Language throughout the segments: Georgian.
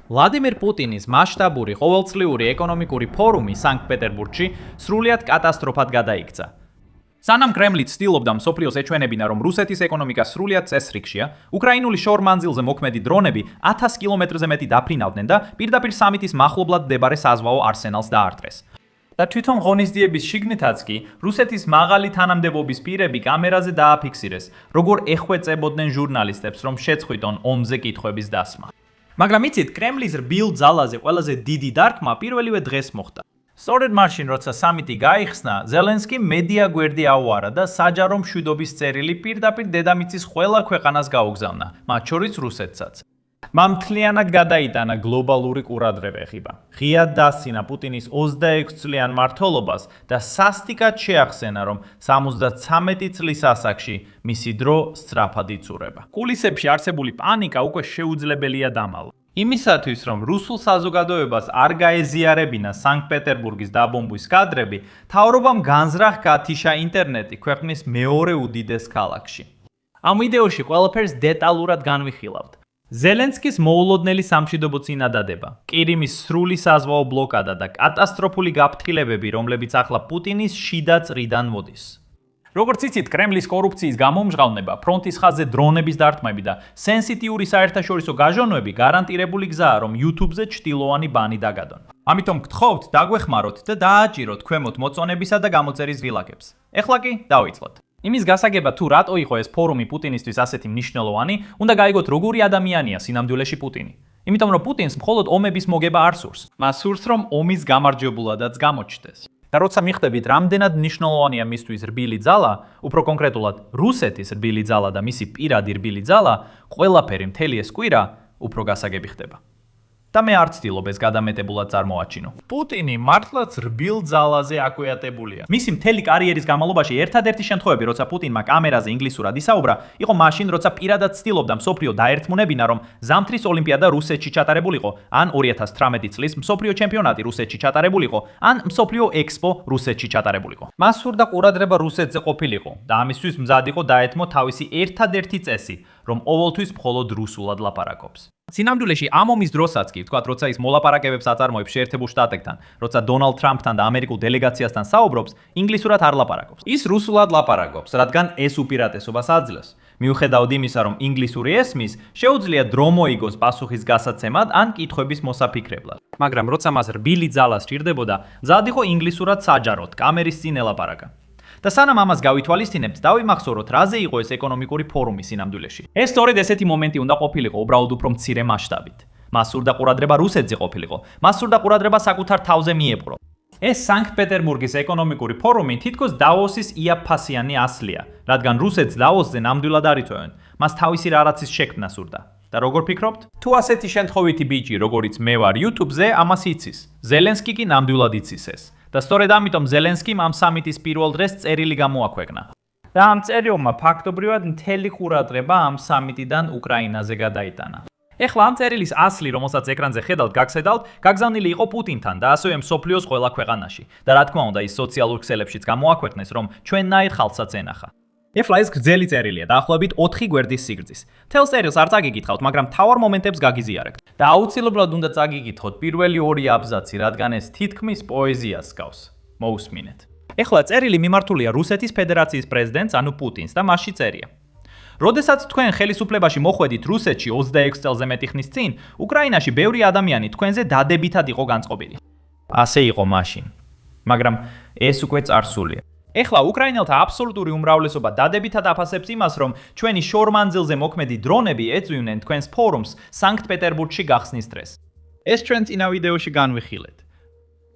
ვლადიმერ პუტინის მასშტაბური ყოველწლიური ეკონომიკური ფორუმი სანქტ-პეტერბურგში სრულიად კატასტროფად გადაიქცა. სანამ კრემლი ცდილობდა მსოფლიოს ეჩვენებინა, რომ რუსეთის ეკონომიკა სრულიად წესრიგშია, უკრაინული შორ-მანძილზე მოქმედი დრონები 1000 კილომეტრზე მეტი დაფრინავდნენ და პირდაპირ სამიტის მახლობლად მდებარე საზღვაო არსენალს დაარტყეს. და თვითონ ღონისძიების შიგნითაც კი რუსეთის მაღალი თანამდებობის პირები კამერაზე დააფიქსირეს, როგორ ეხვეწებოდნენ ჟურნალისტებს, რომ შეწყვიტონ ომზე კითხვების დასმა. მაგრამ იცით, კრემლის რბილ ძალაზე ყველაზე დიდი დარქმა პირველივე დღეს მოხდა. სწორედ მაშინ, როცა სამიტი გაიხსნა, ზელენსკიმ მედია გვერდი აუარა და საჯარო მშვიდობის წერილი პირდაპირ დედამიწის ყველა ქვეყანას გაუგზავნა, მათ შორის რუსეთსაც. მან მთლიანად გადაიტანა გლობალური ყურადღება ეხება. ღიად დასცინა პუტინის 26 წლიან მმართველობას და სასტიკად შეახსენა, რომ 73 წლის ასაკში მისი დრო სწრაფად იცურება. კულისებში არსებული პანიკა უკვე შეუძლებელია დამალვა. იმისათვის, რომ რუსულ საზოგადოებას არ გაეზიარებინა სანქტ-პეტერბურგის დაბომბვის კადრები, მთავრობამ განზრახ გათიშა ინტერნეტი ქვეყნის მეორე უდიდეს ქალაქში. ამ ვიდეოში ყველაფერს დეტალურად განვიხილავთ. ზელენსკის მოულოდნელი სამშვიდობო წინადადება, ყირიმის სრული საზღვაო ბლოკადა და კატასტროფული გაფრთხილებები, რომლებიც ახლა პუტინის შიდა წრიდან მოდის. როგორც იცით, კრემლის კორუფციის გამომჟღავნება, ფრონტის ხაზზე დრონების დარტყმები და სენსიტიური საერთაშორისო გაჟონვები გარანტირებული გზაა, რომ YouTube-ზე ჭრილოვანი ბანი დაგადონ. ამიტომ გთხოვთ, დაგვეხმაროთ და დააჭიროთ ქვემოთ მოწონებისა და გამოწერის ღილაკებს. ეხლა კი დავიწყოთ. იმის გასაგებად, თუ რატო იყო ეს ფორუმი პუტინისთვის ასეთი მნიშვნელოვანი, უნდა გაიგოთ, როგორი ადამიანია სინამდვილეში პუტინი. იმიტომ რომ პუტინს მხოლოდ ომების მოგება არ სურს. მას სურს, რომ ომის გამარჯვებულადაც გამოჩნდეს. და როცა მიხვდებით, რამდენად მნიშვნელოვანია მისთვის რბილი ძალა, უფრო კონკრეტულად რუსეთის რბილი ძალა და მისი პირადი რბილი ძალა, ყველაფერი მთელი ეს კვირა უფრო გასაგები ხდება. და მე არ ცდილობ ეს გადამეტებულად წარმოვაჩინო. პუტინი მართლაც რბილ ძალაზე აკვიატებულია. მისი მთელი კარიერის განმავლობაში ერთადერთი შემთხვევები, როცა პუტინმა კამერაზე ინგლისურად ისაუბრა, იყო მაშინ, როცა პირადად ცდილობდა მსოფლიო დაერთმუნებინა, რომ ზამთრის ოლიმპიადა რუსეთში ჩატარებულიყო, ან 2018 წლის მსოფლიო ჩემპიონატი რუსეთში ჩატარებულიყო, ან მსოფლიო ექსპო რუსეთში ჩატარებულიყო. მას სურდა ყურადღება რუსეთზე ყოფილიყო და ამისთვის მზად იყო დაეთმო თავისი ერთადერთი წესი, რომ ყოველთვის მხოლოდ რუსულად ლაპარაკობს. სინამდვილეში ამ ომის დროსაც კი, ვთქვათ, როცა ის მოლაპარაკებებს აწარმოებს შეერთებულ შტატებთან, როცა დონალდ ტრამპთან და ამერიკულ დელეგაციასთან საუბრობს, ინგლისურად არ ლაპარაკობს. ის რუსულად ლაპარაკობს, რადგან ეს უპირატესობას აძლევს. მიუხედავად იმისა, რომ ინგლისური ესმის, შეუძლია დრო მოიგოს პასუხის გასაცემად ან კითხვების მოსაფიქრებლად. მაგრამ როცა მას რბილი ძალა სჭირდებოდა, მზად იყო ინგლისურად საჯაროდ, კამერის წინ ელაპარაკა. და სანამ ამას გავითვალისწინებთ, დავიმახსოვროთ, რაზე იყო ეს ეკონომიკური ფორუმი სინამდვილეში. ეს სწორედ ესეთი მომენტი უნდა ყოფილიყო, უბრალოდ უფრო მცირე მასშტაბით. მას სურდა ყურადღება რუსეთზე ყოფილიყო, მას სურდა ყურადღება საკუთარ თავზე მიეპყრო. ეს სანქტ-პეტერბურგის ეკონომიკური ფორუმი თითქოს დავოსის იაფფასიანი ასლია, რადგან რუსეთს დავოსზე ნამდვილად არ იწვევენ. მას თავისი რაღაცის შექმნა სურდა. და როგორ ფიქრობთ? თუ ასეთი შემთხვევითი ბიჭი, როგორიც მე ვარ YouTube-ზე, ამას იცის. ზელენსკი კი ნამდვილად იცის ეს. და სწორედ ამიტომ ზელენსკიმ ამ სამიტის პირველ დღეს წერილი გამოაქვეყნა. და ამ წერილმა ფაქტობრივად მთელი ყურადღება ამ სამიტიდან უკრაინაზე გადაიტანა. ეხლა ამ წერილის ასლი, რომელსაც ეკრანზე ხედავთ, გაგზავნილი გაგზავნილი იყო პუტინთან და ასევე მსოფლიოს ყველა ქვეყანაში. და რა თქმა უნდა, ის სოციალურ ქსელებშიც გამოაქვეყნეს, რომ ჩვენნაირ ხალხსაც ენახა. ეხლა ეს გრძელი წერილია, დაახლოებით 4 გვერდის სიგრძის. თელს წერილს არ წაგიკითხავთ, მაგრამ მთავარ მომენტებს გაგიზიარებთ. და აუცილებლად უნდა წაგიკითხოთ პირველი 2 აბზაცი, რადგან ეს თითქმის პოეზიას გავს. მოусმინეთ. ეხლა წერილი მიმართულია რუსეთის ფედერაციის პრეზიდენტს, ანუ პუტინს და მასში წერია. როდესაც თქვენ ხელისუფლებაში მოხვედით რუსეთში 26 წელზე მეტი ხნის წინ, უკრაინაში ბევრი ადამიანი თქვენზე დადებითად იყო განწყობილი. ასე იყო მაშინ. მაგრამ ეს უკვე წარსულია. ეხლა უკრაინელთა აბსოლუტური უმრავლესობა დადებითად აფასებს იმას, რომ ჩვენი შორ-მანძილზე მოქმედი დრონები ეწვივნენ თქვენს ფორუმს სანქტ-პეტერბურგში გახსნის დღეს. ეს ჩვენ წინა ვიდეოში განვიხილეთ.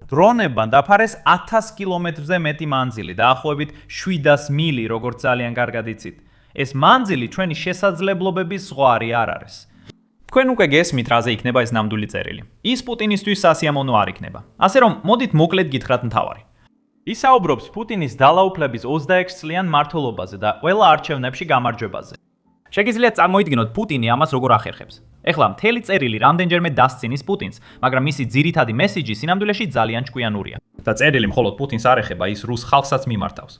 დრონებმა დაფარეს 1000 კილომეტრზე მეტი მანძილი, დაახლოებით 700 მილი, როგორც ძალიან კარგად იცით. ეს მანძილი ჩვენი შესაძლებლობების ზღვარი არ არის. თქვენ უკვე გესმით, რაზე იქნება ეს ნამდვილი წერილი. ის პუტინისთვის სასიამოვნო არ იქნება. ასე რომ, მოდით მოკლედ გითხრათ მთავარი. ისაუბრობს პუტინის დალაუფლების 26 წლიან მმართველობაზე და ყველა არჩევნებში გამარჯვებაზე. შეგიძლიათ წარმოიდგინოთ პუტინი ამას როგორ ახერხებს. ეხლა მთელი წერილი რამდენჯერმე დასცინის პუტინს, მაგრამ მისი ძირითადი მესიჯი სინამდვილეში ძალიან ჭკვიანურია. და წერილი მხოლოდ პუტინს არ ეხება, ის რუს ხალხსაც მიმართავს.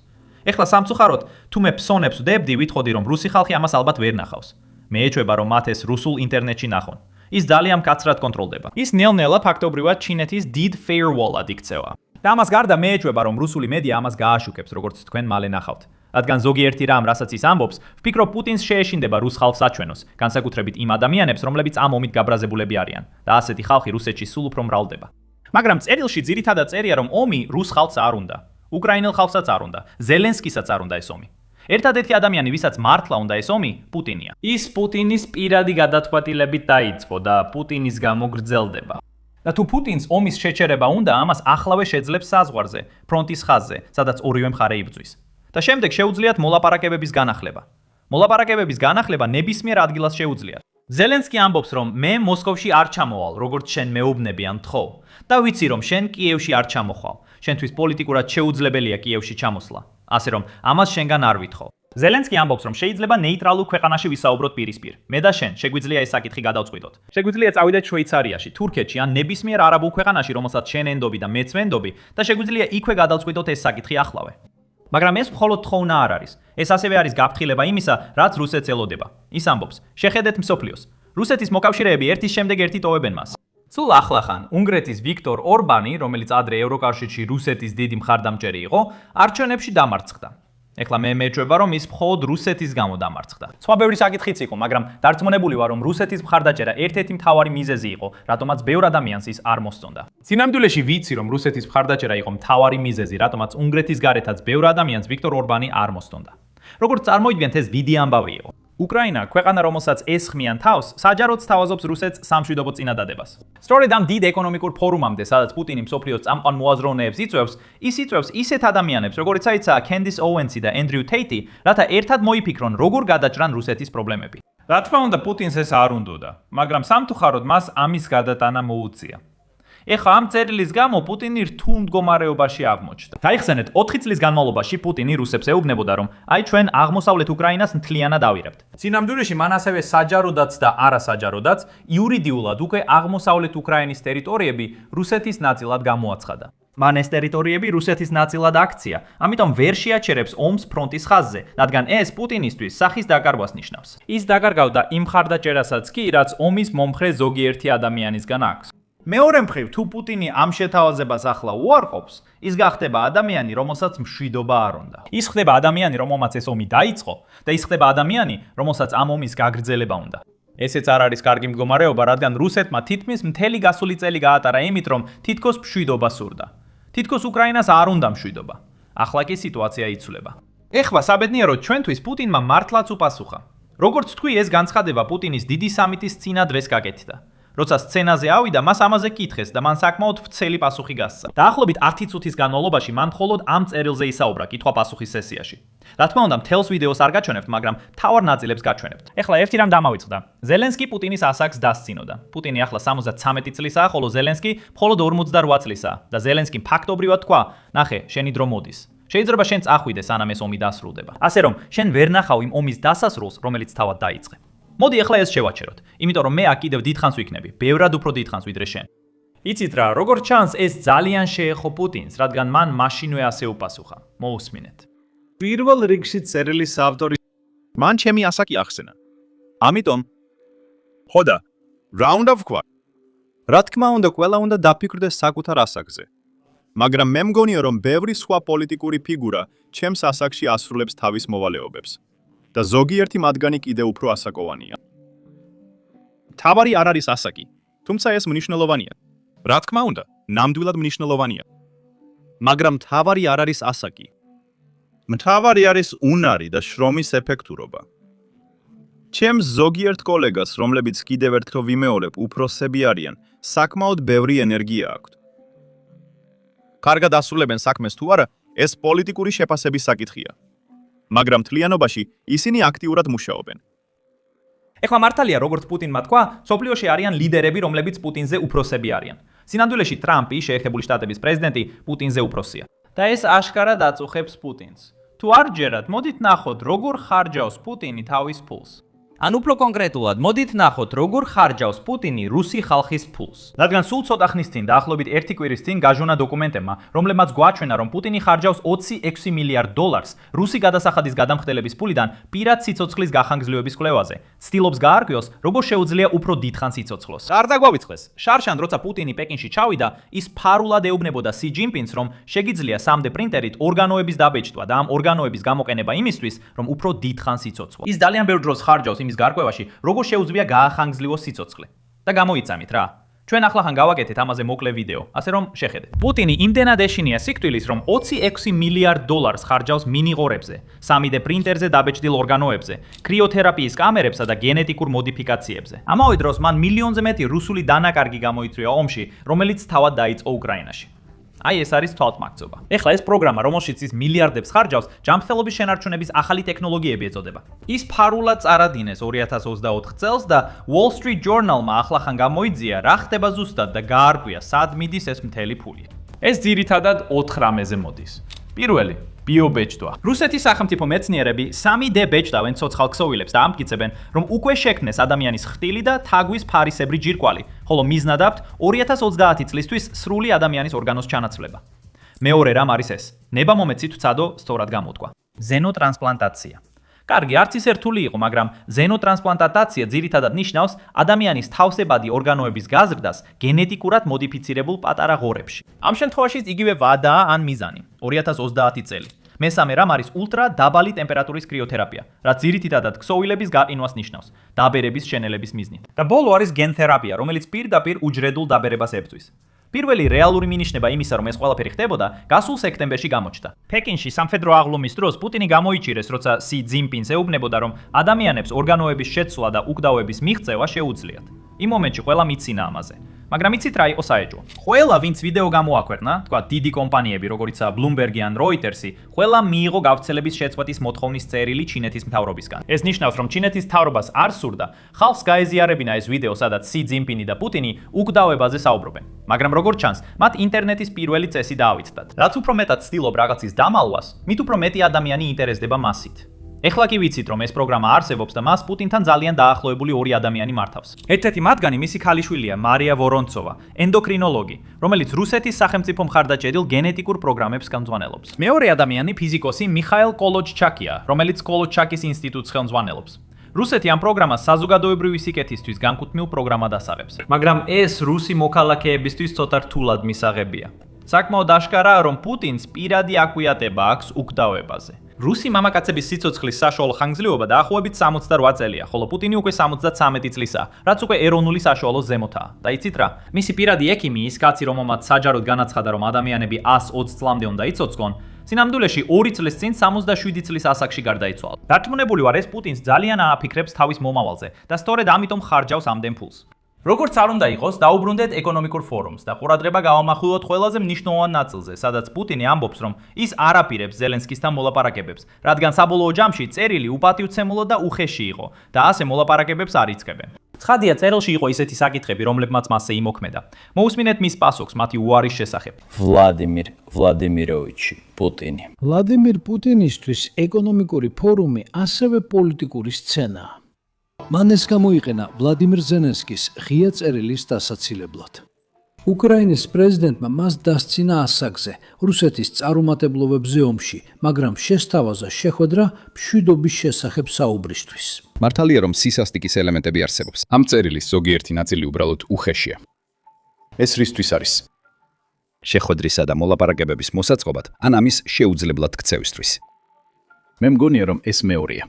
ეხლა სამწუხაროდ, თუ მე ფსონებს ვდებდი, ვითხოვდი, რომ რუსი ხალხი ამას ალბათ ვერ ნახავს. მე ეჩვება, რომ მათ ეს რუსულ ინტერნეტში ნახონ. ის ძალიან მკაცრად კონტროლდება. ის ნელ-ნელა ფაქტობრივად ჩინეთის დიდ firewall-ად იქცევა. და ამას გარდა მე ეჭვება, რომ რუსული მედია ამას გააშუქებს, როგორც თქვენ მალე ნახავთ. რადგან ზოგიერთი რამ, რასაც ის ამბობს, ვფიქრობ პუტინს შეეშინდება რუს ხალხს აჩვენოს, განსაკუთრებით იმ ადამიანებს, რომლებიც ამ ომით გაბრაზებულები არიან და ასეთი ხალხი რუსეთში სულ უფრო მრავლდება. მაგრამ წერილში ძირითადად წერია, რომ ომი რუს ხალხს არ უნდა, უკრაინელ ხალხსაც არ უნდა, ზელენსკისაც არ უნდა ეს ომი. ერთადერთი ადამიანი, ვისაც მართლა უნდა ეს ომი, პუტინია. ის პუტინის პირადი გადაწყვეტილებით დაიწყო და პუტინის გამო გრძელდება. და თუ პუტინს ომის შეჩერება უნდა, ამას ახლავე შეძლებს საზღვარზე, ფრონტის ხაზზე, სადაც ორივე მხარე იბრძვის. და შემდეგ შეუძლიათ მოლაპარაკებების განახლება. მოლაპარაკებების განახლება ნებისმიერ ადგილას შეუძლიათ. ზელენსკი ამბობს, რომ მე მოსკოვში არ ჩამოვალ, როგორც შენ მეუბნები ან თხოვ. და ვიცი, რომ შენ კიევში არ ჩამოხვალ. შენთვის პოლიტიკურად შეუძლებელია კიევში ჩამოსვლა. ასე რომ, ამას შენგან არ ვითხოვ. ზელენსკი ამბობს, რომ შეიძლება ნეიტრალურ ქვეყანაში ვისაუბროთ პირისპირ. მე და შენ შეგვიძლია ეს საკითხი გადავწყვიტოთ. შეგვიძლია წავიდეთ შვეიცარიაში, თურქეთში ან ნებისმიერ არაბულ ქვეყანაში, რომელსაც შენ ენდობი და მეც ვენდობი და შეგვიძლია იქვე გადავწყვიტოთ ეს საკითხი ახლავე. მაგრამ ეს მხოლოდ თხოვნა არ არის. ეს ასევე არის გაფრთხილება იმისა, რაც რუსეთს ელოდება. ის ამბობს, შეხედეთ მსოფლიოს. რუსეთის მოკავშირეები ერთის შემდეგ ერთი ტოვებენ მას. სულ ახლახან უნგრეთის ვიქტორ ორბანი, რომელიც ადრე ევროკავშირში რუსეთის დიდი მხარდამჭერი იყო, არჩევნებში დამარცხდა. ეხლა მე მეჭვება, რომ ის მხოლოდ რუსეთის გამო დამარცხდა. სხვა ბევრი საკითხიც იყო, მაგრამ დარწმუნებული ვარ, რომ რუსეთის მხარდაჭერა ერთ-ერთი მთავარი მიზეზი იყო, რატომაც ბევრ ადამიანს ის არ მოსწონდა. სინამდვილეში ვიცი, რომ რუსეთის მხარდაჭერა იყო მთავარი მიზეზი, რატომაც უნგრეთის გარეთაც ბევრ ადამიანს ვიქტორ ორბანი არ მოსწონდა. როგორც წარმოიდგენთ, ეს დიდი ამბავი იყო. უკრაინა, ქვეყანა, რომელსაც ესხმიან თავს, საჯაროდ სთავაზობს რუსეთს სამშვიდობო წინადადებას. სწორედ ამ დიდ ეკონომიკურ ფორუმამდე, სადაც პუტინი მსოფლიოს წამყვან მოაზროვნეებს იწვევს, ის იწვევს ისეთ ადამიანებს, როგორიცაა კენდის ოუენსი და ენდრიუ თეიტი, რათა ერთად მოიფიქრონ, როგორ გადაჭრან რუსეთის პრობლემები. რა თქმა უნდა, პუტინს ეს არ უნდოდა, მაგრამ სამწუხაროდ მას ამის გადატანა მოუწია. ეხლა ამ წერილის გამო პუტინი რთულ მდგომარეობაში აღმოჩნდა. დაიხსენეთ, 4 წლის განმავლობაში პუტინი რუსებს ეუბნებოდა, რომ აი ჩვენ აღმოსავლეთ უკრაინას მთლიანად ავირებთ. სინამდვილეში მან ასევე საჯაროდაც და არასაჯაროდაც იურიდიულად უკვე აღმოსავლეთ უკრაინის ტერიტორიები რუსეთის ნაწილად გამოაცხადა. მან ეს ტერიტორიები რუსეთის ნაწილად აქცია, ამიტომ ვერ შეაჩერებს ომს ფრონტის ხაზზე, რადგან ეს პუტინისთვის სახის დაკარგვას ნიშნავს. ის დაკარგავდა იმ მხარდაჭერასაც კი, რაც ომის მომხრე ზოგიერთი ადამიანისგან აქვს. მეორე მხრივ, თუ პუტინი ამ შეთავაზებას ახლა უარყოფს, ის გახდება ადამიანი, რომელსაც მშვიდობა არ უნდა. ის ხდება ადამიანი, რომელმაც ეს ომი დაიწყო და ის ხდება ადამიანი, რომელსაც ამ ომის გაგრძელება უნდა. ესეც არ არის კარგი მდგომარეობა, რადგან რუსეთმა თითქმის მთელი გასული წელი გაატარა იმით, რომ თითქოს მშვიდობა სურდა. თითქოს უკრაინას არ უნდა მშვიდობა. ახლა კი სიტუაცია იცვლება. ეხლა საბედნიეროდ ჩვენთვის პუტინმა მართლაც უპასუხა. როგორც თქვი, ეს განცხადება პუტინის დიდი სამიტის წინა დღეს გაკეთდა. როცა სცენაზე ავიდა, მას ამაზე კითხეს და მან საკმაოდ ვრცელი პასუხი გასცა. დაახლოებით 10 წუთის განმავლობაში მან მხოლოდ ამ წერილზე ისაუბრა კითხვა-პასუხის სესიაში. რა თქმა უნდა, მთელს ვიდეოს არ გაჩვენებთ, მაგრამ მთავარ ნაწილებს გაჩვენებთ. ეხლა ერთი რამ დამავიწყდა. ზელენსკი პუტინის ასაკს დასცინოდა. პუტინი ახლა 73 წლისაა, ხოლო ზელენსკი მხოლოდ 48 წლისაა და ზელენსკიმ ფაქტობრივად თქვა: "ნახე, შენი დრო მოდის. შეიძლება შენ წახვიდე, სანამ ეს ომი დასრულდება. ასე რომ, შენ ვერ ნახავ იმ ომის დასასრულს, რომელიც თავად დაიწყე." მოდი ახლა ეს შევაჩეროთ, იმიტომ რომ მე აქ კიდევ დიდხანს ვიქნები, ბევრად უფრო დიდხანს ვიდრე შენ. იცით რა, როგორც ჩანს, ეს ძალიან შეეხო პუტინს, რადგან მან მაშინვე ასე უპასუხა. მოусმინეთ. პირველ რიგში წერილის ავტორი მან ჩემი ასაკი ახსენა. ამიტომ ხოდა, რა უნდა ვქვა? რა თქმა უნდა, ყველა უნდა დაფიქრდეს საკუთარ ასაკზე. მაგრამ მე მგონია, რომ ბევრი სხვა პოლიტიკური ფიგურა ჩემს ასაკში ასრულებს თავის მოვალეობებს. და ზოგიერთი მათგანი კიდევ უფრო ასაკოვანია. მთავარი არ არის ასაკი, თუმცა ეს მნიშვნელოვანია. რა თქმა უნდა, ნამდვილად მნიშვნელოვანია. მაგრამ მთავარი არ არის ასაკი. მთავარი არის უნარი და შრომის ეფექტურობა. ჩემს ზოგიერთ კოლეგას, რომლებიც კიდევ ერთხელ ვიმეორებ, უფროსები არიან, საკმაოდ ბევრი ენერგია აქვთ. კარგად ასრულებენ საქმეს თუ არა, ეს პოლიტიკური შეფასების საკითხია. მაგრამ მთლიანობაში ისინი აქტიურად მუშაობენ. ეხლა მართალია, როგორც პუტინმა თქვა, სოფლიოში არიან ლიდერები, რომლებიც პუტინზე უფროსები არიან. სინამდვილეში ტრამპი, შეერთებული შტატების პრეზიდენტი, პუტინზე უფროსია. და ეს აშკარად აწუხებს პუტინს. თუ არ ჯერათ, მოდით ნახოთ, როგორ ხარჯავს პუტინი თავის ფულს. ან უფრო კონკრეტულად, მოდით ნახოთ, როგორ ხარჯავს პუტინი რუსი ხალხის ფულს. რადგან სულ ცოტა ხნის წინ, დაახლოებით 1 კვირის წინ გაჟონა დოკუმენტებმა, რომლებმაც გვაჩვენა, რომ პუტინი ხარჯავს 26 მილიარდ დოლარს რუსი გადასახადის გადამხდელების ფულიდან პირად სიცოცხლის გახანგრძლივების კვლევაზე. ცდილობს გაარკვიოს, როგორ შეუძლია უფრო დიდხანს იცოცხლოს. არ დაგვავითხრეს, შარშან როცა პუტინი პეკინში ჩავიდა, ის ფარულად ეუბნებოდა სი ჯინპინს, რომ შეგიძლია 3D პრინტერით ორგანოების დაბეჭდვა და ამ ორგანოების გამოყენება იმისთვის, რომ უფრო დიდხანს იცოცხლოს. ის ძალიან ბევრ დროს ხარჯავს იმის გარკვევაში, როგორ შეუძლია გაახანგრძლივოს სიცოცხლე. და გამოიცამით რა. ჩვენ ახლახან გავაკეთეთ ამაზე მოკლე ვიდეო, ასე რომ შეხედეთ. პუტინი იმდენად ეშინია სიკვდილის, რომ 26 მილიარდ დოლარს ხარჯავს მინიღორებზე, 3D პრინტერზე დაბეჭდილ ორგანოებზე, კრიოთერაპიის კამერებსა და გენეტიკურ მოდიფიკაციებზე. ამავე დროს მან მილიონზე მეტი რუსული დანაკარგი გამოიწვია ომში, რომელიც თავად დაიწყო უკრაინაში. აი ეს არის თვალთმაგწობა. ეხლა ეს პროგრამა, რომელშიც ის მილიარდებს ხარჯავს, ჯანმრთელობის შენარჩუნების ახალი ტექნოლოგიები ეწოდება. ის ფარულად წარადინეს 2024 წელს და Wall Street Journal-მა ახლახან გამოიძია, რა ხდება ზუსტად და გაარკვია, სად მიდის ეს მთელი ფული. ეს ძირითადად 4 რამეზე მოდის. პირველი ბიობეჭდვა. რუსეთის სახელმწიფო მეცნიერები 3D ბეჭდავენ ცოცხალ ქსოვილებს და ამტკიცებენ, რომ უკვე შექმნეს ადამიანის ხრტილი და თაგვის ფარისებრი ჯირკვალი, ხოლო მიზნად აქვთ 2030 წლისთვის სრული ადამიანის ორგანოს ჩანაცვლება. მეორე რამ არის ეს. ნებამომეცით ვცადო სწორად გამოთქვა. ზენოტრანსპლანტაცია. კარგი, არც ის რთული იყო, მაგრამ ზენოტრანსპლანტაცია ძირითადად ნიშნავს ადამიანის თავსებადი ორგანოების გაზრდას გენეტიკურად მოდიფიცირებულ პატარა ღორებში. ამ შემთხვევაში იგივე ვადაა ან მიზანი. 2030 წელი. მესამე რამ არის ულტრა დაბალი ტემპერატურის კრიოთერაპია, რაც ძირითადად ქსოვილების გაყინვას ნიშნავს, დაბერების შენელების მიზნით. და ბოლო არის გენთერაპია, რომელიც პირდაპირ უჯრედულ დაბერებას ებრძვის. პირველი რეალური მინიშნება იმისა, რომ ეს ყველაფერი ხდებოდა, გასულ სექტემბერში გამოჩნდა. პეკინში სამხედრო აღლუმის დროს პუტინი გამოიჭირეს, როცა სი ჯინპინს ეუბნებოდა, რომ ადამიანებს ორგანოების შეცვლა და უკდავების მიღწევა შეუძლიათ. იმ მომენტში ყველა მიცინა ამაზე. მაგრამ იცით რა იყო საეჭვო? ყველა ვინც ვიდეო გამოაქვეყნა, თქვა დიდი კომპანიები, როგორიცაა Bloomberg ან Reuters, ყველა მიიღო გავრცელების შეწყვეტის მოთხოვნის წერილი ჩინეთის მთავრობისგან. ეს ნიშნავს, რომ ჩინეთის მთავრობას არ სურდა ხალხს გაეზიარებინა ეს ვიდეო, სადაც სი ჯინპინი და პუტინი უკდავებაზე საუბრობენ. მაგრამ როგორც ჩანს, მათ ინტერნეტის პირველი წესი დაავიწყდათ. რაც უფრო მეტად ცდილობ რაღაცის დამალვას, მით უფრო მეტი ადამიანი ინტერესდება მასით. ეხლა კი ვიცით, რომ ეს პროგრამა არსებობს და მას პუტინთან ძალიან დაახლოებული 2 ადამიანი მართავს. ერთ-ერთი მათგანი მისი ქალიშვილია მარია ვორონცოვა, ენდოკრინოლოგი, რომელიც რუსეთის სახელმწიფო მხარდაჭერილ გენეტიკურ პროგრამებს ხელმძღვანელობს. მეორე ადამიანი ფიზიკოსი მიხაილ კოლოჩჩაკია, რომელიც კოლოჩჩაკის ინსტიტუტს ხელმძღვანელობს. რუსეთი ამ პროგრამას საზოგადოებრივი სიკეთისთვის განკუთვნილ პროგრამად ასაღებს. მაგრამ ეს რუსი მოქალაქეებისთვის ცოტა რთულად მისაღებია. საკმაოდ აშკარაა, რომ პუტინს პირადი აკვიატება აქვს უკდავებაზე. რუსი მამაკაცების სიცოცხლის საშუალო ხანგრძლივობა დაახლოებით 68 წელია, ხოლო პუტინი უკვე 73 წლისაა, რაც უკვე ეროვნული საშუალოს ზემოთაა. და იცით რა? მისი პირადი ექიმი, ის კაცი, რომელმაც საჯაროდ განაცხადა, რომ ადამიანები 120 წლამდე უნდა იცოცხლონ, სინამდვილეში 2 წლის წინ 67 წლის ასაკში გარდაიცვალა. დარწმუნებული ვარ, ეს პუტინს ძალიან ააფიქრებს თავის მომავალზე და სწორედ ამიტომ ხარჯავს ამდენ ფულს. როგორც არ უნდა იყოს, დაუბრუნდეთ ეკონომიკურ ფორუმს და ყურადღება გავამახვილოთ ყველაზე მნიშვნელოვან ნაწილზე, სადაც პუტინი ამბობს, რომ ის არ აპირებს ზელენსკისთან მოლაპარაკებებს, რადგან საბოლოო ჯამში წერილი უპატივცემულო და უხეში იყო და ასე მოლაპარაკებებს არ იწყებენ. ცხადია, წერილში იყო ისეთი საკითხები, რომლებმაც მასზე იმოქმედა. მოусმინეთ მის პასუხს მათი უარის შესახებ. ვლადიმირ ვლადიმიროვიჩი პუტინი. ვლადიმირ პუტინისთვის ეკონომიკური ფორუმი ასევე პოლიტიკური სცენაა. მან ეს გამოიყენა ვლადიმირ ზელენსკის ღია წერილის დასაცილებლად. უკრაინის პრეზიდენტმა მას დასცინა ასაკზე, რუსეთის წარუმატებლობებზე ომში, მაგრამ შესთავაზა შეხვედრა მშვიდობის შესახებ საუბრისთვის. მართალია, რომ სისასტიკის ელემენტები არსებობს. ამ წერილის ზოგიერთი ნაწილი უბრალოდ უხეშია. ეს რისთვის არის? შეხვედრისა და მოლაპარაკებების მოსაწყობად, ან ამის შეუძლებლად ქცევისთვის. მე მგონია, რომ ეს მეორეა.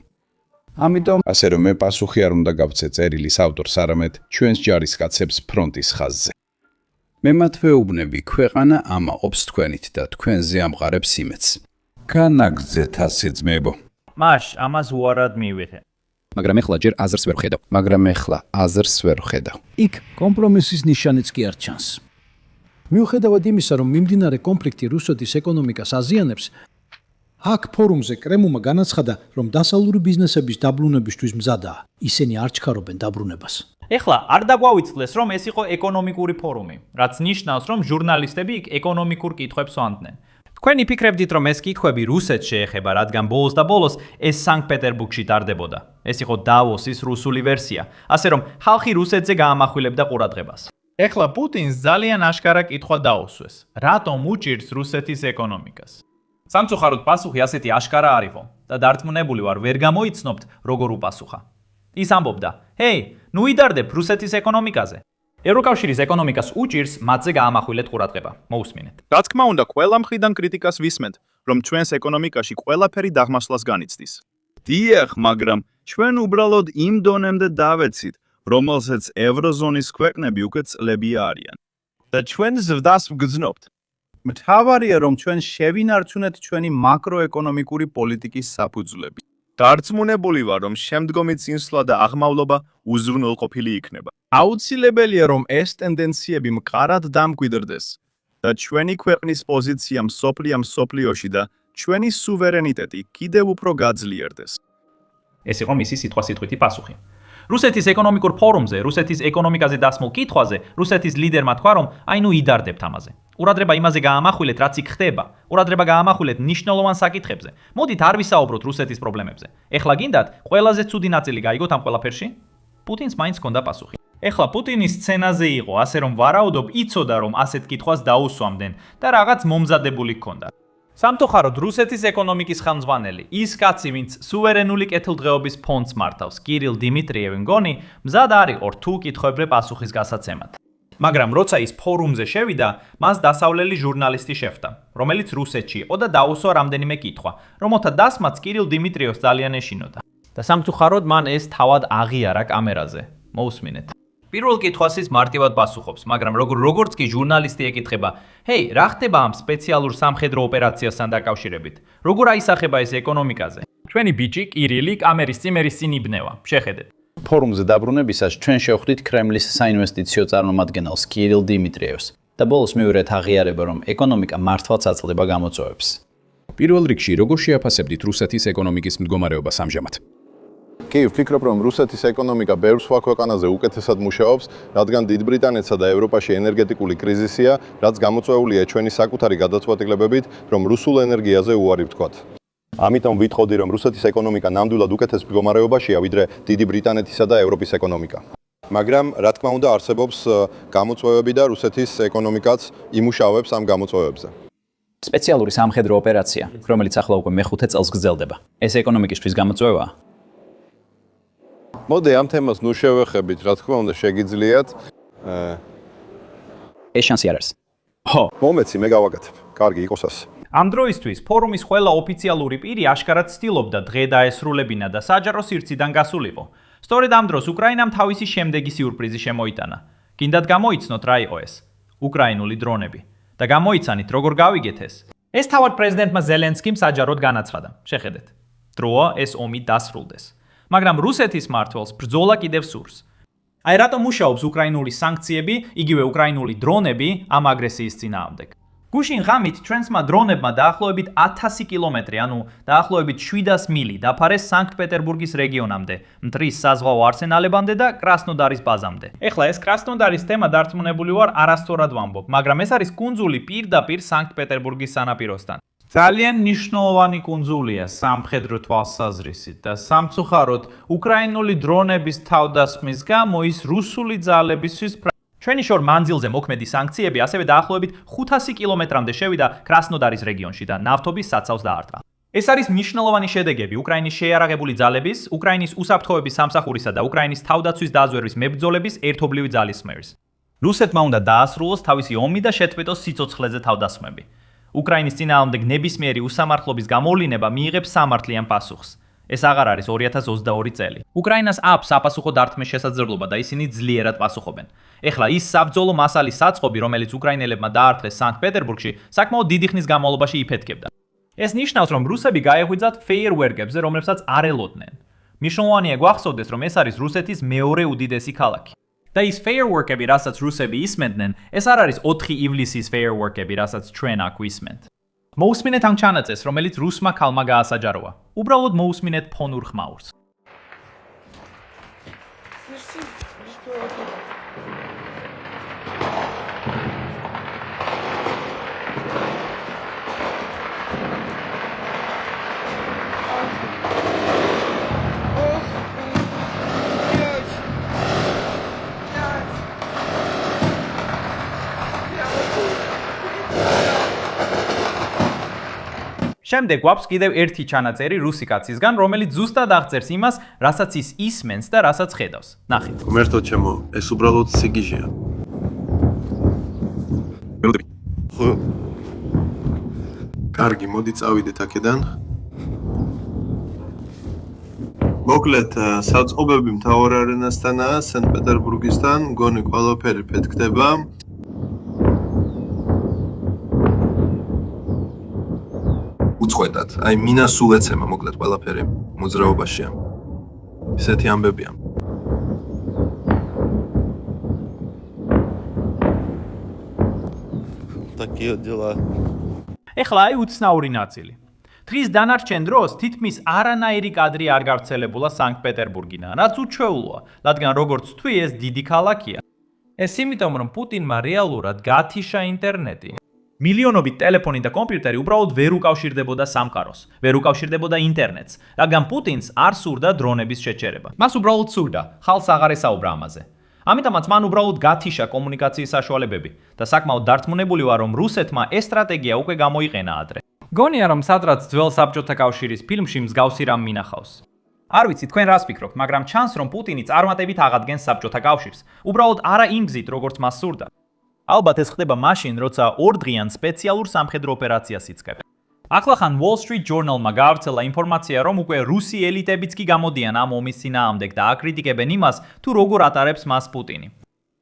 ამიტომ ასე რომ მე პასუხი არ უნდა გავცე წერილის ავტორს, არამედ ჩვენს ჯარისკაცებს ფრონტის ხაზზე. მე მათ ვეუბნები, ქვეყანა ამაყობს თქვენით და თქვენზე ამყარებს იმედს. განაგზეთ ასე ძმებო. მაშ ამას უარად მივიღე. მაგრამ ეხლა ჯერ აზრს ვერ ვხედავ. იქ კომპრომისის ნიშანიც კი არ ჩანს. მიუხედავად იმისა, რომ მიმდინარე კონფლიქტი რუსეთის ეკონომიკას აზიანებს, აქ ფორუმზე კრემლმა განაცხადა, რომ დასავლური ბიზნესების დაბრუნებისთვის მზადაა. ისინი არ ჩქარობენ დაბრუნებას. ეხლა არ დაგვავიწყდეს, რომ ეს იყო ეკონომიკური ფორუმი, რაც ნიშნავს, რომ ჟურნალისტები იქ ეკონომიკურ კითხვებს ვანდნენ. თქვენი ფიქრებდით, რომ ეს კითხვები რუსეთს შეეხება, რადგან ბოლოს და ბოლოს ეს სანქტ-პეტერბურგში ტარდებოდა. ეს იყო დავოსის რუსული ვერსია, ასე რომ ხალხი რუსეთზე გაამახვილებდა ყურადღებას. ეხლა პუტინს ძალიან აშკარა კითხვა დაუსვეს. რატომ უჭირს რუსეთის ეკონომიკას? სამწუხაროდ პასუხი ასეთი აშკარა არ იყო და დარწმუნებული ვარ, ვერ გამოიცნობთ, როგორ უპასუხა. ის ამბობდა: "ჰეი, ნუ იდარდებ რუსეთის ეკონომიკაზე." ევროკავშირის ეკონომიკას უჭირს მათზე გაამახვილეთ ყურადღება. მოусმინეთ. რა თქმა უნდა, ყველა მხრიდან კრიტიკას ვისმენთ, რომ ჩვენს ეკონომიკაში ყველაფერი დაღმასვლას განიცდის. დიახ, მაგრამ ჩვენ უბრალოდ იმ დონემდე დავეცით, რომელსაც ევროზონის ქვეყნები უკვე წლები არიან. და ჩვენ ზრდას ვგრძნობთ. მთავარია, რომ ჩვენ შევინარჩუნეთ ჩვენი მაკროეკონომიკური პოლიტიკის საფუძვლები. დარწმუნებული ვარ, რომ შემდგომი წინსვლა და აღმავლობა უზრუნველყოფილი იქნება. აუცილებელია, რომ ეს ტენდენციები მყარად დამკვიდრდეს და ჩვენი ქვეყნის პოზიცია მსოფლიოში და ჩვენი სუვერენიტეტი კიდევ უფრო გაძლიერდეს. ეს იყო მისი სიტყვასიტყვითი პასუხი. რუსეთის ეკონომიკურ ფორუმზე, რუსეთის ეკონომიკაზე დასმულ კითხვაზე, რუსეთის ლიდერმა თქვა, რომ აი ნუ იდარდებთ ამაზე. ყურადღება იმაზე გაამახვილეთ, რაც იქ ხდება. ყურადღება გაამახვილეთ მნიშვნელოვან საკითხებზე. მოდით არ ვისაუბროთ რუსეთის პრობლემებზე. ეხლა გინდათ, ყველაზე ცუდი ნაწილი გაიგოთ ამ ყველაფერში? პუტინს მაინც ჰქონდა პასუხი. ეხლა პუტინის სცენაზე იყო, ასე რომ ვარაუდობ, იცოდა, რომ ასეთ კითხვას დაუსვამდნენ და რაღაც მომზადებული ჰქონდა. სამწუხაროდ რუსეთის ეკონომიკის ხელმძღვანელი, ის კაცი, ვინც სუვერენული კეთილდღეობის ფონდს მართავს, კირილ დიმიტრიევი მგონი, მზად არ იყო რთულ კითხვებზე პასუხის გასაცემად. მაგრამ როცა ის ფორუმზე შევიდა, მას დასავლელი ჟურნალისტი შეხვდა, რომელიც რუსეთში იყო და დაუსვა რამდენიმე კითხვა, რომელთა დასმაც კირილ დიმიტრიევს ძალიან ეშინოდა. და სამწუხაროდ მან ეს თავად აღიარა კამერაზე. მოусმინეთ. პირველ კითხვას ის მარტივად პასუხობს, მაგრამ როგორც კი ჟურნალისტი ეკითხება, "ჰეი, რა ხდება ამ სპეციალურ სამხედრო ოპერაციასთან დაკავშირებით? როგორ აისახება ეს ეკონომიკაზე?" ჩვენი ბიჭი კირილი კამერის წიმერის წინ იბნევა. შეხედეთ. ფორუმზე დაბრუნებისას ჩვენ შევხვდით კრემლის საინვესტიციო წარმომადგენელს კირილ დიმიტრიევს და ბოლოს მივიღეთ აღიარება, რომ ეკონომიკა მართლაც აძლება გამოწვევებს. პირველ რიგში, როგორ შეაფასებდით რუსეთის ეკონომიკის მდგომარეობას ამჟამად? კი, ვფიქრობ, რომ რუსეთის ეკონომიკა ბევრ სხვა ქვეყანაზე უკეთესად მუშაობს, რადგან დიდ ბრიტანეთსა და ევროპაში ენერგეტიკული კრიზისია, რაც გამოწვეულია ჩვენი საკუთარი გადაწყვეტილებებით, რომ რუსულ ენერგიაზე უარი ვთქვათ. ამიტომ ვიტყოდი, რომ რუსეთის ეკონომიკა ნამდვილად უკეთეს მდგომარეობაშია, ვიდრე დიდი ბრიტანეთისა და ევროპის ეკონომიკა. მაგრამ, რა თქმა უნდა, არსებობს გამოწვევები და რუსეთის ეკონომიკაც იმუშავებს ამ გამოწვევებზე. სპეციალური სამხედრო ოპერაცია, რომელიც ახლა უკვე მეხუთე წელს გრძელდება. ეს ეკონომიკისთვის გამოწვევაა. მოდი ამ თემას ნუ შევეხებით, რა თქმა უნდა, შეგიძლიათ. ეს შანსი არ არის. მომეცი, მე გავაკეთებ. კარგი, იყოს ასე. ამ დროისთვის ფორუმის ყველა ოფიციალური პირი აშკარად ცდილობდა დღე დაესრულებინა და საჯარო სივრციდან გასულიყო. სწორედ ამ დროს უკრაინამ თავისი შემდეგი სიურპრიზი შემოიტანა. გინდათ გამოიცნოთ რა იყო ეს? უკრაინული დრონები. და გამოიცანით როგორ გავიგეთ ეს? ეს თავად პრეზიდენტმა ზელენსკიმ საჯაროდ განაცხადა. შეხედეთ. დროა ეს ომი დასრულდეს. მაგრამ რუსეთის მმართველს ბრძოლა კიდევ სურს. აი რატომ მუშაობს უკრაინული სანქციები, იგივე უკრაინული დრონები ამ აგრესიის წინააღმდეგ. გუშინ ღამით ჩვენსმა დრონებმა დაახლოებით 1000 კილომეტრი, ანუ დაახლოებით 700 მილი დაფარეს სანქტ-პეტერბურგის რეგიონამდე, მტრის საზღვაო არსენალებამდე და კრასნოდარის ბაზამდე. ეხლა ეს კრასნოდარის თემა დარწმუნებული ვარ არასწორად ვამბობ, მაგრამ ეს არის კუნძული პირდაპირ სანქტ-პეტერბურგის სანაპიროსთან. ძალიან მნიშვნელოვანი კუნძულია სამხედრო თვალსაზრისით და სამწუხაროდ უკრაინული დრონების თავდასხმის გამო ის რუსული ძალებისთვის ჩვენი შორ მანძილზე მოქმედი სანქციები ასევე დაახლოებით 500 კილომეტრამდე შევიდა კრასნოდარის რეგიონში და ნავთობის საცავს დაარტყა. ეს არის მნიშვნელოვანი შედეგები უკრაინის შეიარაღებული ძალების, უკრაინის უსაფრთხოების სამსახურისა და უკრაინის თავდაცვის დაზვერვის მებრძოლების ერთობლივი ძალისხმევის. რუსეთმა უნდა დაასრულოს თავისი ომი და შეწყვეტოს სიცოცხლეზე თავდასხმები. უკრაინის წინააღმდეგ ნებისმიერი უსამართლობის გამოვლინება მიიღებს სამართლიან პასუხს. ეს აღარ არის 2022 წელი. უკრაინას აქვს საპასუხო დარტყმის შესაძლებლობა და ისინი ძლიერად პასუხობენ. ეხლა ის საბრძოლო მასალის საწყობი, რომელიც უკრაინელებმა დაარტყეს სანქტ-პეტერბურგში, საკმაოდ დიდი ხნის განმავლობაში იფეთქებდა. ეს ნიშნავს, რომ რუსები გაეღვიძათ ფეიერვერკებზე, რომლებსაც არ ელოდნენ. მნიშვნელოვანია გვახსოვდეს, რომ ეს არის რუსეთის მეორე უდიდესი ქალაქი. და ის ფეიერვერკები, რასაც რუსები ისმენდნენ, ეს არ არის 4 ივლისის ფეიერვერკები, რასაც ჩვენ აქ ვისმენთ. მოусმინეთ ამ ჩანაწეს, რომელიც რუსმა ქალმა გაასაჯაროა. უბრალოდ მოусმინეთ ფონურ ხმაურს. შემდეგ გვაქვს კიდევ ერთი ჩანაწერი რუსი კაცისგან, რომელიც ზუსტად აღწერს იმას, რასაც ის ისმენს და რასაც ხედავს. ნახეთ. ღმერთო ჩემო, ეს უბრალოდ სიგიჟეა. ხო. კარგი, მოდი წავიდეთ აქედან. მოკლედ, საწყობები მთავარ არენასთანაა, სანქტ-პეტერბურგისთან, მგონი ყველაფერი ფეთქდება. უწყვეტად, აი მინა სულ ეცემა მოკლედ ყველაფერი მოძრაობაშია. ისეთი ამბებია. Такие дела. ეხლა აი უცნაური ნაწილი. დღის დანარჩენ დროს თითქმის არანაირი კადრი არ გავრცელებულა სანქტ-პეტერბურგიდან, რაც უჩვეულოა, რადგან როგორც თქვი, ეს დიდი ქალაქია. ეს იმიტომ, რომ პუტინმა რეალურად გათიშა ინტერნეტი. მილიონობით ტელეფონი და კომპიუტერი უბრალოდ ვერ უკავშირდებოდა სამყაროს, ვერ უკავშირდებოდა ინტერნეტს, რადგან პუტინს არ სურდა დრონების შეჩერება. მას უბრალოდ სურდა, ხალხს აღარ ესაუბრა ამაზე. ამიტომაც მან უბრალოდ გათიშა კომუნიკაციის საშუალებები და საკმაოდ დარწმუნებული ვარ, რომ რუსეთმა ეს სტრატეგია უკვე გამოიყენა ადრე. გონია, რომ სადღაც ძველ საბჭოთა კავშირის ფილმში მსგავსი რამ მინახავს. არ ვიცი, თქვენ რას ფიქრობთ, მაგრამ ჩანს, რომ პუტინი წარმატებით აღადგენს საბჭოთა კავშირს. უბრალოდ არა იმ გზით, როგორც მას სურდა. ალბათ ეს ხდება მაშინ, როცა ორდღიან სპეციალურ სამხედრო ოპერაციას იწყებ. ახლახან Wall Street Journal-მა გაავრცელა ინფორმაცია, რომ უკვე რუსი ელიტებიც კი გამოდიან ამ ომის წინააღმდეგ და აკრიტიკებენ იმას, თუ როგორ ატარებს მას პუტინი.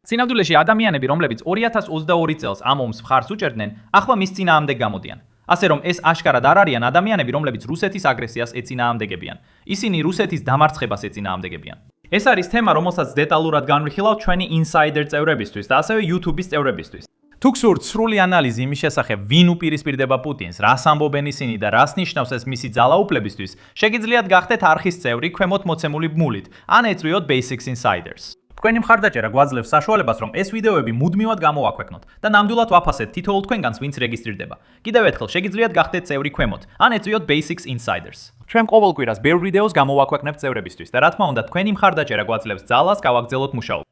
სინამდვილეში ადამიანები, რომლებიც 2022 წელს ამ ომს მხარს უჭერდნენ, ახლა მის წინააღმდეგ გამოდიან. ასე რომ ეს აშკარად არ არიან ადამიანები, რომლებიც რუსეთის აგრესიას ეწინააღმდეგებიან. ისინი რუსეთის დამარცხებას ეწინააღმდეგებიან. ეს არის თემა, რომელსაც დეტალურად განვიხილავ ჩვენი Insider წევრებისთვის და ასევე YouTube-ის წევრებისთვის. თუ გსურთ სრული ანალიზი იმის შესახებ, ვინ უპირისპირდება პუტინს, რას ამბობენ ისინი და რას ნიშნავს ეს მისი ძალაუფლებისთვის, შეგიძლიათ გახდეთ არხის წევრი ქვემოთ მოცემული ბმულით, ან ეწვიოთ Basics Insiders. თქვენი მხარდაჭერა გვაძლევს საშუალებას, რომ ეს ვიდეოები მუდმივად გამოვაქვეყნოთ და ნამდვილად ვაფასებთ თითოეულ თქვენგანს, ვინც რეგისტრირდება. კიდევ ერთხელ შეგიძლიათ გახდეთ წევრი ქვემოთ, ან ეწვიოთ Basics Insiders. ჩვენ ყოველ კვირას ბევრ ვიდეოს გამოვაქვეყნებთ წევრებისთვის და რა თქმა უნდა, თქვენი მხარდაჭერა გვაძლევს ძალას გავაგრძელოთ მუშაობა.